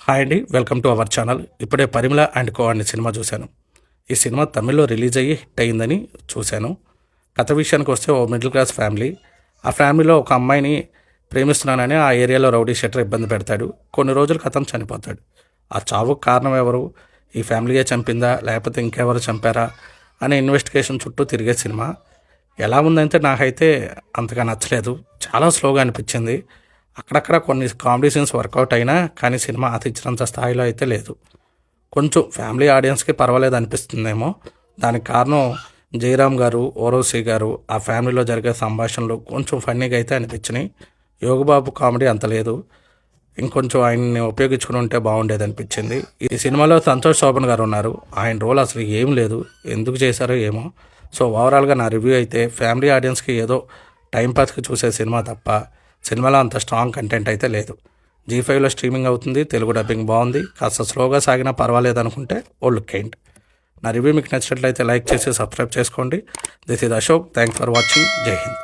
Hi అండి, welcome to our channel. ఇప్పుడే పరిమళ and co అనే సినిమా చూశాను. ఈ సినిమా తమిళ్లో రిలీజ్ అయ్యి హిట్ అయిందని చూశాను. కథ విషయానికి వస్తే ఓ మిడిల్ క్లాస్ ఫ్యామిలీ. ఆ ఫ్యామిలీలో ఒక అమ్మాయిని ప్రేమిస్తున్నానని ఆ ఏరియాలో రౌడీ షెటర్ ఇబ్బంది పెడతాడు. కొన్ని రోజులకు అతను చనిపోతాడు. ఆ చావుకు కారణం ఎవరు? ఈ ఫ్యామిలీయే చంపిందా లేకపోతే ఇంకెవరు చంపారా అనే ఇన్వెస్టిగేషన్ చుట్టూ తిరిగే సినిమా. ఎలా ఉందంటే నాకైతే అంతగా నచ్చలేదు. చాలా స్లోగా అనిపించింది. అక్కడక్కడ కొన్ని కామెడీ సీన్స్ వర్కౌట్ అయినా కానీ సినిమా ఆశించినంత స్థాయిలో అయితే లేదు. కొంచెం ఫ్యామిలీ ఆడియన్స్కి పర్వాలేదు అనిపిస్తుందేమో. దానికి కారణం జయరామ్ గారు, ఓరవసి గారు, ఆ ఫ్యామిలీలో జరిగే సంభాషణలు కొంచెం ఫన్నీగా అయితే అనిపించినాయి. యోగబాబు కామెడీ అంత లేదు. ఇంకొంచెం ఆయన్ని ఉపయోగించుకుని ఉంటే బాగుండేది అనిపించింది. ఈ సినిమాలో సంతోష్ శోభన్ గారు ఉన్నారు. ఆయన రోల్ అసలు ఏం లేదు, ఎందుకు చేశారో ఏమో. సో ఓవరాల్గా నా రివ్యూ అయితే ఫ్యామిలీ ఆడియన్స్కి ఏదో టైంపాస్కి చూసే సినిమా తప్ప సినిమాలో అంత స్ట్రాంగ్ కంటెంట్ అయితే లేదు. G5లో స్ట్రీమింగ్ అవుతుంది. తెలుగు డబ్బింగ్ బాగుంది. కాస్త స్లోగా సాగినా పర్వాలేదు అనుకుంటే ఓ లుక్ వేయండి. నా రివ్యూ మీకు నచ్చినట్లయితే లైక్ చేసి సబ్స్క్రైబ్ చేసుకోండి. This is Ashok. Thanks for watching. జై హింద్.